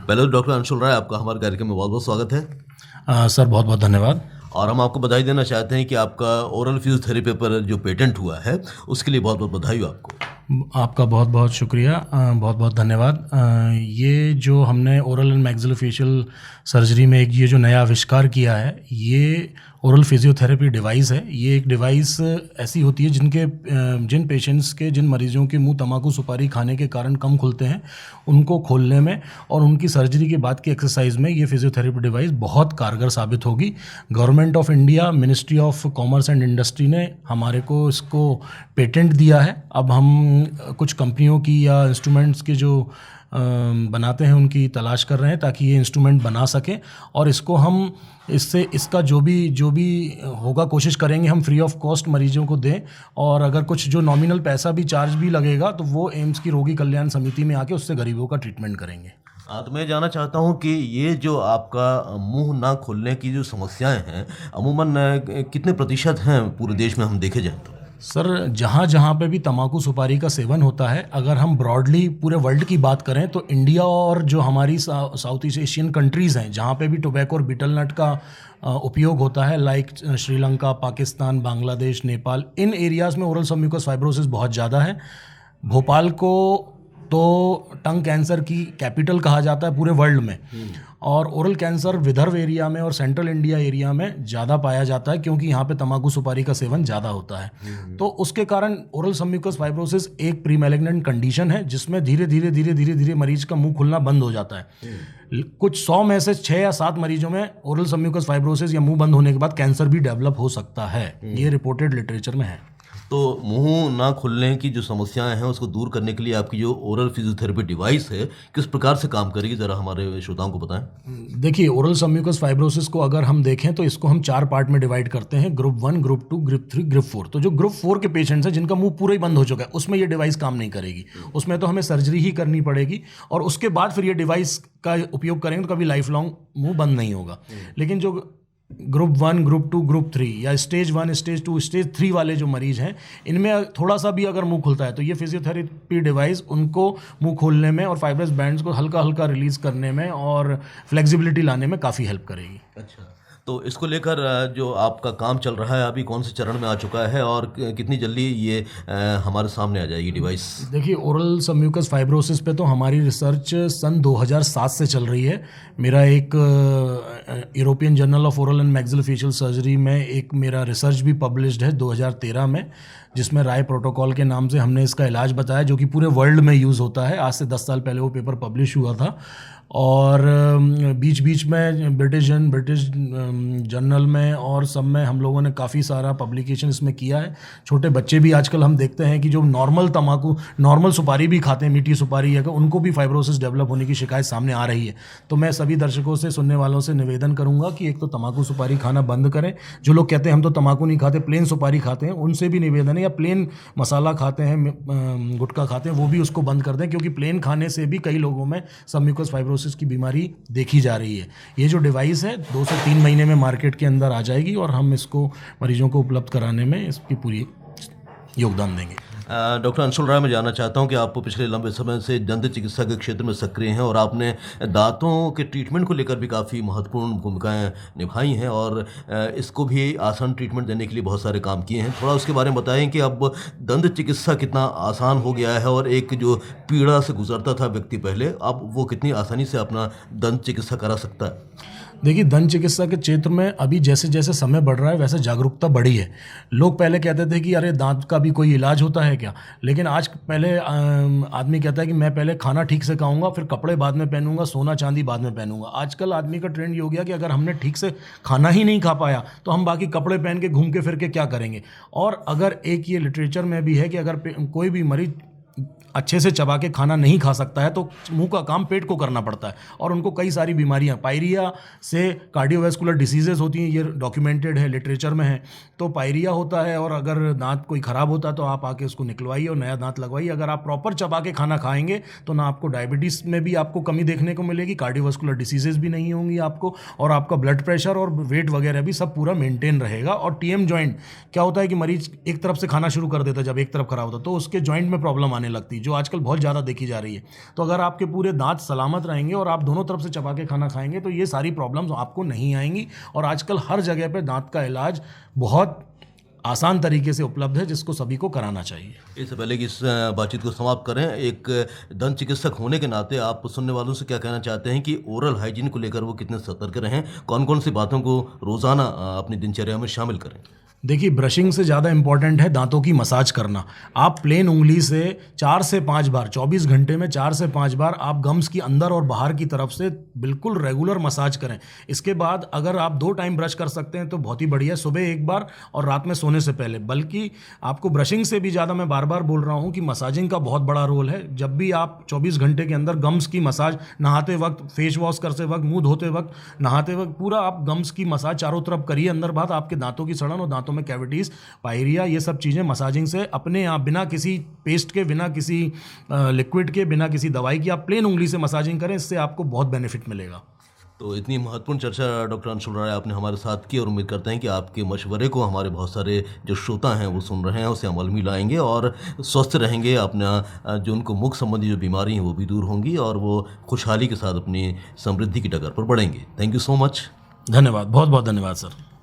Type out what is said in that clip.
पहले तो डॉक्टर अंशुल राय, आपका हमारे कार्यक्रम में बहुत बहुत स्वागत है। सर बहुत बहुत धन्यवाद। और हम आपको बधाई देना चाहते हैं कि आपका ओरल फिजियोथेरेपी पर जो पेटेंट हुआ है उसके लिए बहुत बहुत बधाई हो आपको। आपका बहुत बहुत शुक्रिया, बहुत बहुत धन्यवाद। ये जो हमने ओरल एंड मैक्सिलोफेशियल सर्जरी में ये जो नया आविष्कार किया है, ये ओरल फिजियोथेरेपी डिवाइस है। ये एक डिवाइस ऐसी होती है जिन पेशेंट्स के, जिन मरीजों के मुंह तम्बाकू सुपारी खाने के कारण कम खुलते हैं, उनको खोलने में और उनकी सर्जरी के बाद की एक्सरसाइज में ये फिजियोथेरेपी डिवाइस बहुत कारगर साबित होगी। Government of India, ministry of commerce and industry ने हमारे को इसको पेटेंट दिया है। अब हम कुछ कंपनियों की या इंस्ट्रूमेंट्स के जो बनाते हैं उनकी तलाश कर रहे हैं ताकि ये इंस्ट्रूमेंट बना सकें, और इसको हम इसका जो भी होगा कोशिश करेंगे हम फ्री ऑफ कॉस्ट मरीजों को दें। और अगर कुछ जो नॉमिनल पैसा भी चार्ज भी लगेगा तो वो एम्स की रोगी कल्याण समिति में आके उससे गरीबों का ट्रीटमेंट करेंगे। तो मैं जानना चाहता हूँ कि ये जो आपका मुंह ना खोलने की जो समस्याएं हैं अमूमन कितने प्रतिशत हैं पूरे देश में हम देखे जाएं तो? सर, जहाँ पे भी तम्बाकू सुपारी का सेवन होता है, अगर हम ब्रॉडली पूरे वर्ल्ड की बात करें तो इंडिया और जो हमारी साउथ ईस्ट एशियन कंट्रीज़ हैं जहाँ पे भी टोबैको और बीटल नट का उपयोग होता है, लाइक श्रीलंका, पाकिस्तान, बांग्लादेश, नेपाल, इन एरियाज़ में ओरल सबम्यूकस फाइब्रोसिस बहुत ज़्यादा है। भोपाल को तो टंग कैंसर की कैपिटल कहा जाता है पूरे वर्ल्ड में, और ओरल कैंसर विदर्भ एरिया में और सेंट्रल इंडिया एरिया में ज़्यादा पाया जाता है क्योंकि यहाँ पे तम्बाकू सुपारी का सेवन ज़्यादा होता है। तो उसके कारण ओरल सबम्यूकस फाइब्रोसिस एक प्री मैलिग्नेंट कंडीशन है जिसमें धीरे धीरे मरीज का मुंह खुलना बंद हो जाता है। कुछ 100 में से 6 या 7 मरीजों में ओरल सबम्यूकस फाइब्रोसिस या मुंह बंद होने के बाद कैंसर भी डेवलप हो सकता है। ये रिपोर्टेड लिटरेचर में है। तो मुंह ना खुलने की जो समस्याएं हैं उसको दूर करने के लिए आपकी जो ओरल फिजियोथेरेपी डिवाइस है किस प्रकार से काम करेगी, ज़रा हमारे श्रोताओं को बताएं। देखिए, ओरल सबम्यूकस फाइब्रोसिस को अगर हम देखें तो इसको हम 4 पार्ट में डिवाइड करते हैं, ग्रुप 1, ग्रुप 2, ग्रुप 3, ग्रुप 4। तो जो ग्रुप 4 के पेशेंट्स हैं जिनका मुंह पूरा ही बंद हो चुका है, उसमें ये डिवाइस काम नहीं करेगी। उसमें तो हमें सर्जरी ही करनी पड़ेगी और उसके बाद फिर ये डिवाइस का उपयोग करेंगे तो कभी लाइफ लॉन्ग मुंह बंद नहीं होगा। लेकिन जो ग्रुप 1, ग्रुप 2, ग्रुप 3 या स्टेज 1, स्टेज 2, स्टेज 3 वाले जो मरीज हैं, इनमें थोड़ा सा भी अगर मुंह खुलता है तो ये फिजियोथेरेपी डिवाइस उनको मुंह खोलने में और फाइब्रस बैंड्स को हल्का हल्का रिलीज़ करने में और फ्लेक्सिबिलिटी लाने में काफ़ी हेल्प करेगी। अच्छा, तो इसको लेकर जो आपका काम चल रहा है अभी कौन से चरण में आ चुका है और कितनी जल्दी ये हमारे सामने आ जाएगी डिवाइस? देखिए, ओरल सबम्यूकस फाइब्रोसिस पे तो हमारी रिसर्च सन 2007 से चल रही है। मेरा एक European journal of oral and maxillofacial surgery में एक मेरा रिसर्च भी पब्लिश्ड है 2013 में, जिसमें राय प्रोटोकॉल के नाम से हमने इसका इलाज बताया जो कि पूरे वर्ल्ड में यूज़ होता है। आज से 10 साल पहले वो पेपर पब्लिश हुआ था। और बीच बीच में ब्रिटिश जर्नल में और सब में हम लोगों ने काफ़ी सारा पब्लिकेशन इसमें किया है। छोटे बच्चे भी आजकल हम देखते हैं कि जो नॉर्मल सुपारी भी खाते हैं, मीठी सुपारी है, उनको भी फाइब्रोसिस डेवलप होने की शिकायत सामने आ रही है। तो मैं सभी दर्शकों से, सुनने वालों से निवेदन करूंगा कि एक तो तम्बाकू सुपारी खाना बंद करें। जो लोग कहते हैं हम तो तम्बाकू नहीं खाते, प्लेन सुपारी खाते हैं, उनसे भी निवेदन है, या प्लेन मसाला खाते हैं, गुटखा खाते हैं, वो भी उसको बंद कर दें क्योंकि प्लेन खाने से भी कई लोगों में सबम्यूकस फाइब्रोसिस की बीमारी देखी जा रही है। ये जो डिवाइस है 2 से 3 महीने में मार्केट के अंदर आ जाएगी और हम इसको मरीजों को उपलब्ध कराने में इसकी पूरी योगदान देंगे। डॉक्टर अंशुल राय, मैं जानना चाहता हूं कि आप पिछले लंबे समय से दंत चिकित्सा के क्षेत्र में सक्रिय हैं और आपने दांतों के ट्रीटमेंट को लेकर भी काफ़ी महत्वपूर्ण भूमिकाएं निभाई हैं और इसको भी आसान ट्रीटमेंट देने के लिए बहुत सारे काम किए हैं। थोड़ा उसके बारे में बताएं कि अब दंत चिकित्सा कितना आसान हो गया है और एक जो पीड़ा से गुजरता था व्यक्ति पहले, अब वो कितनी आसानी से अपना दंत चिकित्सा करा सकता है। देखिए, दंत चिकित्सा के क्षेत्र में अभी जैसे जैसे समय बढ़ रहा है वैसे जागरूकता बढ़ी है। लोग पहले कहते थे कि अरे दांत का भी कोई इलाज होता है क्या, लेकिन आज पहले आदमी कहता है कि मैं पहले खाना ठीक से खाऊंगा, फिर कपड़े बाद में पहनूंगा, सोना चांदी बाद में पहनूंगा। आजकल आदमी का ट्रेंड ये हो गया कि अगर हमने ठीक से खाना ही नहीं खा पाया तो हम बाकी कपड़े पहन के घूम के फिर के क्या करेंगे। और अगर एक ये लिटरेचर में भी है कि अगर कोई भी मरीज अच्छे से चबा के खाना नहीं खा सकता है तो मुंह का काम पेट को करना पड़ता है और उनको कई सारी बीमारियां, पायरिया से कार्डियोवैस्कुलर डिसीजेज होती हैं, ये डॉक्यूमेंटेड है, लिटरेचर में है। तो पायरिया होता है और अगर दांत कोई ख़राब होता है तो आप आके उसको निकलवाइए और नया दांत लगवाइए। अगर आप प्रॉपर चबा के खाना खाएंगे तो ना आपको डायबिटीज़ में भी आपको कमी देखने को मिलेगी, कार्डियोवैस्कुलर डिसीजेज भी नहीं होंगी आपको, और आपका ब्लड प्रेशर और वेट वगैरह भी सब पूरा मेंटेन रहेगा। और टीएम जॉइंट क्या होता है कि मरीज एक तरफ से खाना शुरू कर देता है, जब एक तरफ खराब होता है तो उसके जॉइंट में प्रॉब्लम आने आने लगती, जो आजकल बहुत ज़्यादा देखी जा रही है। तो अगर आपके पूरे दांत सलामत रहेंगे और आप दोनों तरफ से चबा के खाना खाएंगे तो ये सारी प्रॉब्लम्स आपको नहीं आएंगी। और आजकल हर जगह पे दांत का इलाज बहुत आसान तरीके से उपलब्ध है, जिसको सभी को कराना चाहिए। इससे पहले कि इस बातचीत को समाप्त करें, एक दंत चिकित्सक होने के नाते आप सुनने वालों से क्या कहना चाहते हैं कि ओरल हाइजीन को लेकर वो कितने सतर्क रहें, कौन कौन सी बातों को रोज़ाना अपनी दिनचर्या में शामिल करें? देखिए, ब्रशिंग से ज़्यादा इम्पॉर्टेंट है दांतों की मसाज करना। आप प्लेन उंगली से 4 से 5 बार 24 घंटे में 4 से 5 बार आप गम्स की अंदर और बाहर की तरफ से बिल्कुल रेगुलर मसाज करें। इसके बाद अगर आप 2 टाइम ब्रश कर सकते हैं तो बहुत ही बढ़िया, सुबह एक बार और रात में सोने से पहले। बल्कि आपको ब्रशिंग से भी ज़्यादा मैं बार बार बोल रहा हूँ कि मसाजिंग का बहुत बड़ा रोल है। जब भी आप 24 घंटे के अंदर गम्स की मसाज, नहाते वक्त, फेस वॉश करते वक्त, मुँह धोते वक्त, नहाते वक्त, पूरा आप गम्स की मसाज चारों तरफ करिए, अंदर बाहर। आपके दांतों की सड़न और दांतों में कैविटीज़, पायरिया, ये सब चीज़ें मसाजिंग से अपने आप, बिना किसी पेस्ट के, बिना किसी लिक्विड के, बिना किसी दवाई की, आप प्लेन उंगली से मसाजिंग करें, इससे आपको बहुत बेनिफिट मिलेगा। तो इतनी महत्वपूर्ण चर्चा डॉक्टर अंशुल राय आपने हमारे साथ की और उम्मीद करते हैं कि आपके मशवरे को हमारे बहुत सारे जो श्रोता हैं वो सुन रहे हैं, उसे अमल में लाएंगे और स्वस्थ रहेंगे। अपना जो उनको मुख संबंधी जो बीमारी हैं वो भी दूर होंगी और वो खुशहाली के साथ अपनी समृद्धि की डगर पर बढ़ेंगे। Thank you so much. धन्यवाद, बहुत बहुत धन्यवाद सर।